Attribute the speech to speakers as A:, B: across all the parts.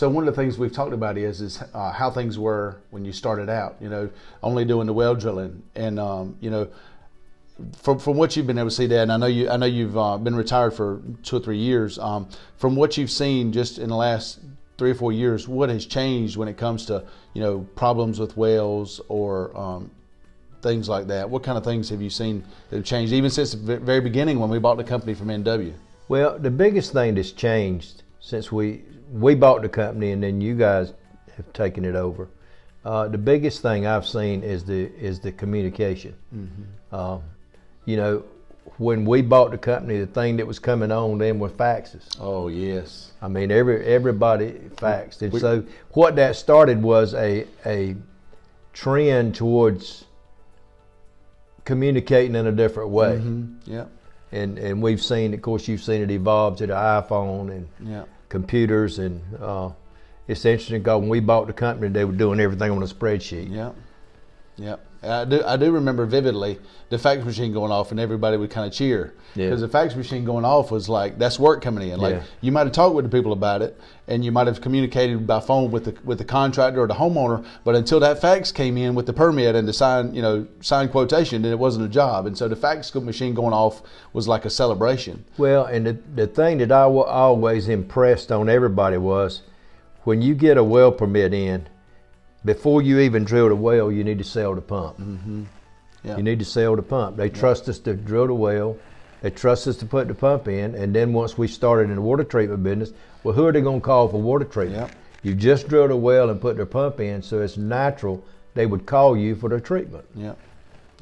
A: So one of the things we've talked about is how things were when you started out. Only doing the well drilling, and from what you've been able to see, Dad. And I know you've been retired for 2 or 3 years. From what you've seen just in the last 3 or 4 years, what has changed when it comes to problems with wells or things like that? What kind of things have you seen that have changed, even since the very beginning when we bought the company from NW?
B: Well, the biggest thing that's changed since we bought the company and then you guys have taken it over, the biggest thing I've seen is the communication. When we bought the company, the thing that was coming on then were faxes.
A: Oh yes.
B: I mean, everybody faxed, and so what that started was a trend towards communicating in a different way.
A: Yeah.
B: And we've seen, of course, you've seen it evolve to the iPhone and computers, and it's interesting because when we bought the company, they were doing everything on a spreadsheet.
A: Yeah. I do remember vividly the fax machine going off, and everybody would kind of cheer because the fax machine going off was like, that's work coming in. Like you might have talked with the people about it, and you might have communicated by phone with the contractor or the homeowner, but until that fax came in with the permit and the signed quotation, then it wasn't a job. And so the fax machine going off was like a celebration.
B: Well, and the thing that I always impressed on everybody was when you get a well permit in, before you even drill the well, you need to sell the pump. You need to sell the pump. They trust us to drill the well. They trust us to put the pump in. And then once we started in the water treatment business, well, who are they going to call for water treatment? You just drilled a well and put their pump in, so it's natural they would call you for their treatment.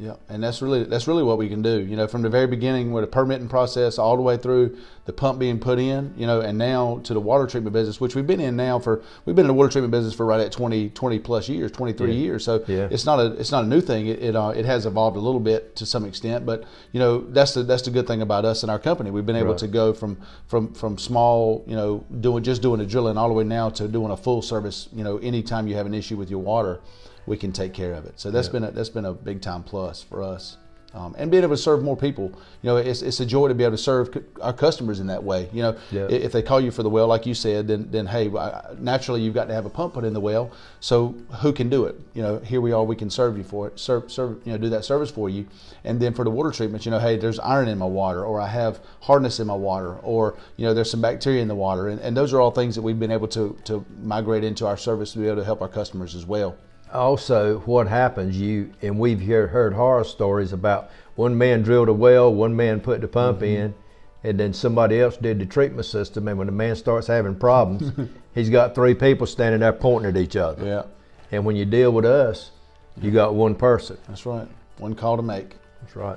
A: Yeah, and that's really what we can do. From the very beginning with the permitting process all the way through the pump being put in, and now to the water treatment business, which we've been in the water treatment business for right at 20 plus years, 23 years. So it's not a new thing. It has evolved a little bit to some extent, but that's the good thing about us and our company. We've been able to go from small, doing the drilling all the way now to doing a full service. Anytime you have an issue with your water, we can take care of it. So that's been a big time plus for us, and being able to serve more people. It's a joy to be able to serve our customers in that way. If they call you for the well, like you said, then hey, naturally you've got to have a pump put in the well. So who can do it? Here we are. We can serve you for it. Do that service for you. And then for the water treatment, hey, there's iron in my water, or I have hardness in my water, or there's some bacteria in the water, and those are all things that we've been able to migrate into our service to be able to help our customers as well.
B: Also, what happens, and we've heard horror stories about one man drilled a well, one man put the pump in, and then somebody else did the treatment system, and when the man starts having problems, he's got 3 people standing there pointing at each other.
A: Yeah.
B: And when you deal with us, you got one person.
A: That's right. One call to make.
B: That's right.